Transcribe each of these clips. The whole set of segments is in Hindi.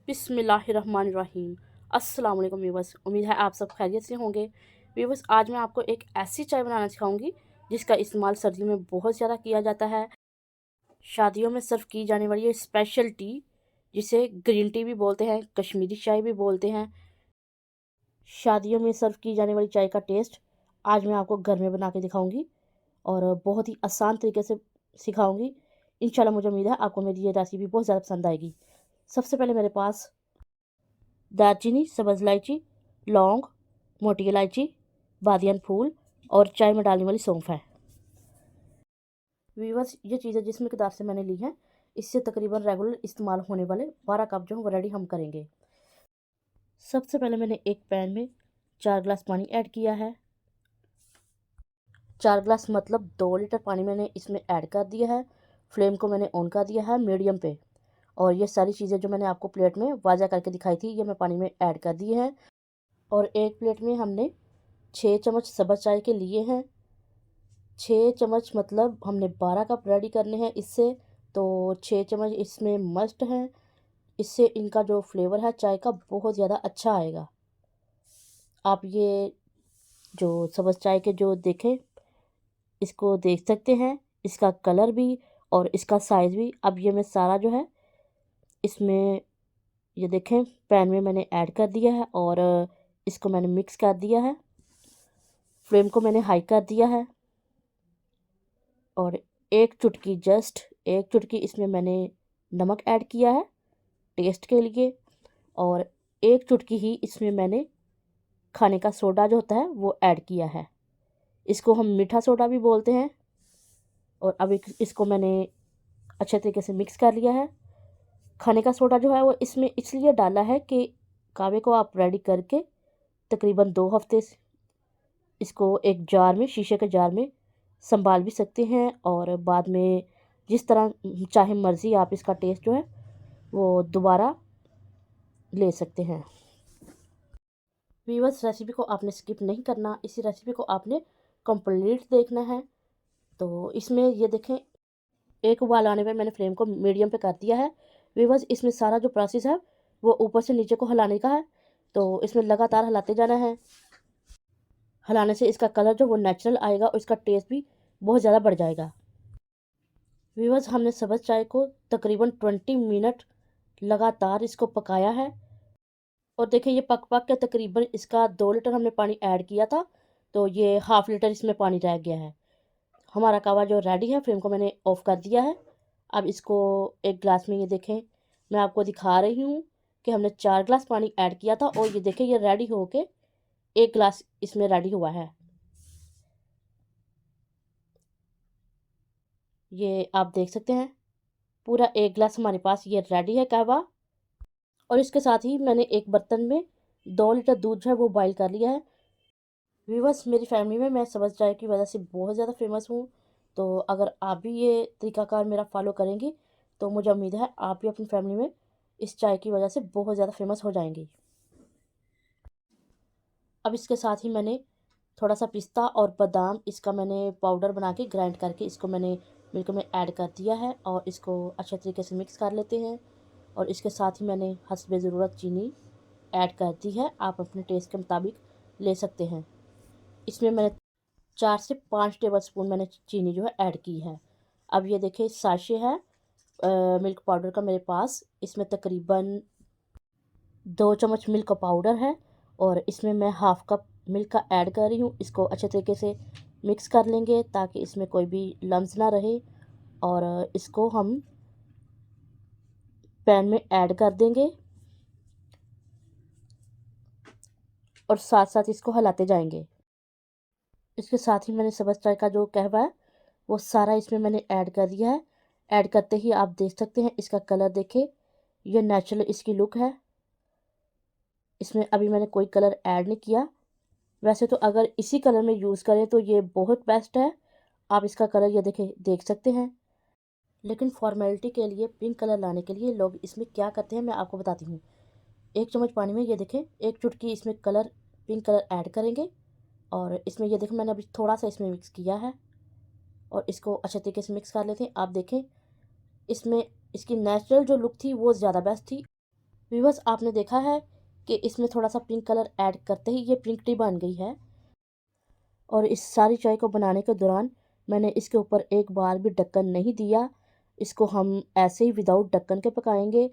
बिस्मिल्लाहिर्रहमानिर्रहीम। अस्सलाम वालेकुम व्यूवर्स, उम्मीद है आप सब खैरियत से होंगे। व्यूवर्स, आज मैं आपको एक ऐसी चाय बनाना सिखाऊंगी जिसका इस्तेमाल सर्दियों में बहुत ज़्यादा किया जाता है। शादियों में सर्व की जाने वाली ये स्पेशल टी, जिसे ग्रीन टी भी बोलते हैं, कश्मीरी चाय भी बोलते हैं। शादियों में सर्व की जाने वाली चाय का टेस्ट आज मैं आपको घर में बना के दिखाऊंगी और बहुत ही आसान तरीके से सिखाऊंगी। इंशाल्लाह मुझे उम्मीद है आपको मेरी ये रेसिपी बहुत ज़्यादा पसंद आएगी। सबसे पहले मेरे पास दालचीनी, सब्ज़ इलायची, लौंग, मोटी इलायची, बादियान फूल और चाय में डालने वाली सौंफ है। वीवर्स, ये चीज़ें जिस मिकदार से मैंने ली हैं, इससे तकरीबन रेगुलर इस्तेमाल होने वाले 12 कप जो हैं वो रेडी हम करेंगे। सबसे पहले मैंने एक पैन में 4 गिलास पानी ऐड किया है। 4 गिलास मतलब 2 लीटर पानी मैंने इसमें ऐड कर दिया है। फ्लेम को मैंने ऑन कर दिया है मीडियम पे। और ये सारी चीज़ें जो मैंने आपको प्लेट में वाज़ा करके दिखाई थी, ये मैं पानी में ऐड कर दी हैं। और एक प्लेट में हमने 6 चम्मच सब्ज़ चाय के लिए हैं। 6 चम्मच मतलब हमने 12 कप रेडी करने हैं इससे, तो 6 चम्मच इसमें मस्ट हैं। इससे इनका जो फ्लेवर है चाय का बहुत ज़्यादा अच्छा आएगा। आप ये जो सब्ज़ चाय के जो देखें, इसको देख सकते हैं, इसका कलर भी और इसका साइज़ भी। अब ये मैं सारा जो है इसमें, ये देखें, पैन में मैंने ऐड कर दिया है और इसको मैंने मिक्स कर दिया है। फ्लेम को मैंने हाई कर दिया है और एक चुटकी इसमें मैंने नमक ऐड किया है टेस्ट के लिए। और एक चुटकी ही इसमें मैंने खाने का सोडा जो होता है वो ऐड किया है। इसको हम मीठा सोडा भी बोलते हैं। और अब इसको मैंने अच्छे तरीके से मिक्स कर लिया है। खाने का सोडा जो है वो इसमें इसलिए डाला है कि कहवे को आप रेडी करके तकरीबन 2 हफ्ते इसको एक जार में, शीशे के जार में संभाल भी सकते हैं और बाद में जिस तरह चाहे मर्ज़ी आप इसका टेस्ट जो है वो दोबारा ले सकते हैं। वीवर्स, रेसिपी को आपने स्किप नहीं करना, इसी रेसिपी को आपने कंप्लीट देखना है। तो इसमें ये देखें, एक उबाल आने पे मैंने फ्लेम को मीडियम पे कर दिया है। वीवर्स, इसमें सारा जो प्रोसेस है वो ऊपर से नीचे को हिलाने का है, तो इसमें लगातार हिलाते जाना है। हिलाने से इसका कलर जो वो नेचुरल आएगा और इसका टेस्ट भी बहुत ज़्यादा बढ़ जाएगा। व्यूअर्स, हमने सब्ज़ चाय को तकरीबन 20 मिनट लगातार इसको पकाया है। और देखिए, ये पक पक के तकरीबन इसका 2 लीटर हमने पानी ऐड किया था, तो ये हाफ़ लीटर इसमें पानी रह गया है। हमारा कहवा जो रेडी है, फ्लेम को मैंने ऑफ़ कर दिया है। अब इसको एक गिलास में, ये देखें, मैं आपको दिखा रही हूँ कि हमने 4 गिलास पानी ऐड किया था और ये देखें, ये रेडी हो के 1 गिलास इसमें रेडी हुआ है। ये आप देख सकते हैं, पूरा 1 गिलास हमारे पास ये रेडी है कहवा। और इसके साथ ही मैंने एक बर्तन में 2 लीटर दूध जो है वो बॉईल कर लिया है। व्यूअर्स, मेरी फैमिली में मैं सब्ज़ चाय की वजह से बहुत ज़्यादा फेमस हूँ, तो अगर आप भी ये तरीकाकार मेरा फॉलो करेंगी तो मुझे उम्मीद है आप भी अपनी फैमिली में इस चाय की वजह से बहुत ज़्यादा फेमस हो जाएंगी। अब इसके साथ ही मैंने थोड़ा सा पिस्ता और बादाम, इसका मैंने पाउडर बना के ग्राइंड करके इसको मैंने मिल्क में ऐड कर दिया है और इसको अच्छे तरीके से मिक्स कर लेते हैं। और इसके साथ ही मैंने हस्बे ज़रूरत चीनी ऐड कर दी है, आप अपने टेस्ट के मुताबिक ले सकते हैं। इसमें मैंने 4 से 5 टेबल स्पून मैंने चीनी जो है ऐड की है। अब ये देखिए, साशे है मिल्क पाउडर का मेरे पास, इसमें तकरीबन 2 चम्मच मिल्क पाउडर है और इसमें मैं हाफ़ कप मिल्क का ऐड कर रही हूँ। इसको अच्छे तरीके से मिक्स कर लेंगे ताकि इसमें कोई भी लम्स ना रहे। और इसको हम पैन में ऐड कर देंगे और साथ साथ इसको हिलाते जाएंगे। इसके साथ ही मैंने सब्ज़ चाय का जो कहवा है वो सारा इसमें मैंने ऐड कर दिया है। ऐड करते ही आप देख सकते हैं, इसका कलर देखें, ये नेचुरल इसकी लुक है। इसमें अभी मैंने कोई कलर ऐड नहीं किया। वैसे तो अगर इसी कलर में यूज़ करें तो ये बहुत बेस्ट है। आप इसका कलर ये देख सकते हैं। लेकिन फॉर्मेलिटी के लिए, पिंक कलर लाने के लिए लोग इसमें क्या करते हैं मैं आपको बताती हूँ। 1 चम्मच पानी में ये देखें, 1 चुटकी इसमें कलर, पिंक कलर ऐड करेंगे और इसमें ये देखें, मैंने अभी थोड़ा सा इसमें मिक्स किया है और इसको अच्छे तरीके से मिक्स कर लेते हैं। आप देखें, इसमें इसकी नेचुरल जो लुक थी वो ज़्यादा बेस्ट थी। व्यूअर्स, आपने देखा है कि इसमें थोड़ा सा पिंक कलर ऐड करते ही ये पिंक टी बन गई है। और इस सारी चाय को बनाने के दौरान मैंने इसके ऊपर एक बार भी ढक्कन नहीं दिया। इसको हम ऐसे ही विदाउट ढक्कन के पकाएंगे।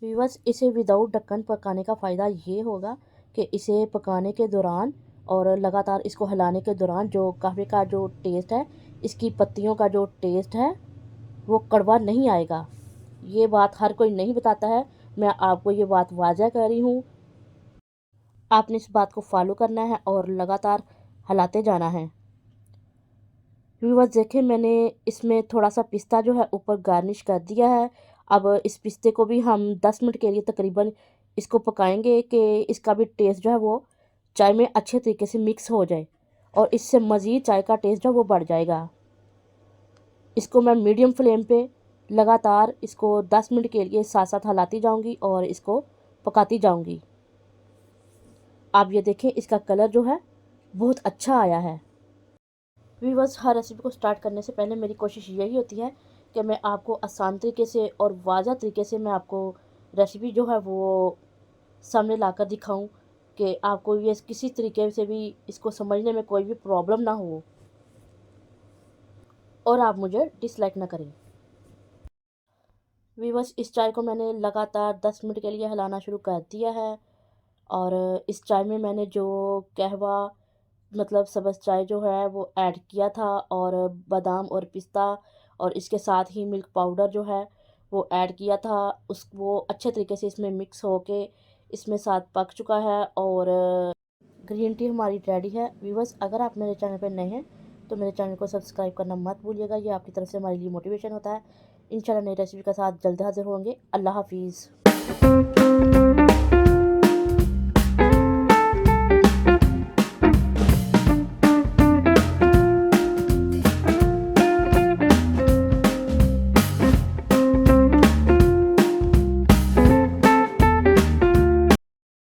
व्यूअर्स, इसे विदाउट ढक्कन पकाने का फ़ायदा ये होगा कि इसे पकाने के दौरान और लगातार इसको हिलाने के दौरान जो कहवे का जो टेस्ट है, इसकी पत्तियों का जो टेस्ट है, वो कड़वा नहीं आएगा। ये बात हर कोई नहीं बताता है, मैं आपको ये बात वाज़ह कर रही हूँ। आपने इस बात को फॉलो करना है और लगातार हिलाते जाना है। व्यूअर्स, देखें मैंने इसमें थोड़ा सा पिस्ता जो है ऊपर गार्निश कर दिया है। अब इस पिस्ते को भी हम 10 मिनट के लिए तकरीबन इसको पकाएंगे कि इसका भी टेस्ट जो है वो चाय में अच्छे तरीके से मिक्स हो जाए और इससे मज़ीद चाय का टेस्ट जो है वो बढ़ जाएगा। इसको मैं मीडियम फ्लेम पे लगातार इसको 10 मिनट के लिए साथ साथ हिलाती जाऊंगी और इसको पकाती जाऊंगी। आप ये देखें, इसका कलर जो है बहुत अच्छा आया है। व्यूअर्स, हर रेसिपी को स्टार्ट करने से पहले मेरी कोशिश यही होती है कि मैं आपको आसान तरीके से और वाज़ह तरीके से मैं आपको रेसिपी जो है वो सामने लाकर दिखाऊं कि आपको ये किसी तरीके से भी इसको समझने में कोई भी प्रॉब्लम ना हो और आप मुझे डिसलाइक ना करें। व्यूअर्स, इस चाय को मैंने लगातार 10 मिनट के लिए हिलाना शुरू कर दिया है और इस चाय में मैंने जो कहवा मतलब सब्ज़ चाय जो है वो ऐड किया था और बादाम और पिस्ता और इसके साथ ही मिल्क पाउडर जो है वो ऐड किया था, उस वो अच्छे तरीके से इसमें मिक्स होके इसमें साथ पक चुका है और ग्रीन टी हमारी रेडी है। व्यूवर्स, अगर आप मेरे चैनल पर नए हैं तो मेरे चैनल को सब्सक्राइब करना मत भूलिएगा, ये आपकी तरफ से हमारे लिए मोटिवेशन होता है। इंशाल्लाह नई रेसिपी के साथ जल्द हाजिर होंगे। अल्लाह हाफिज़।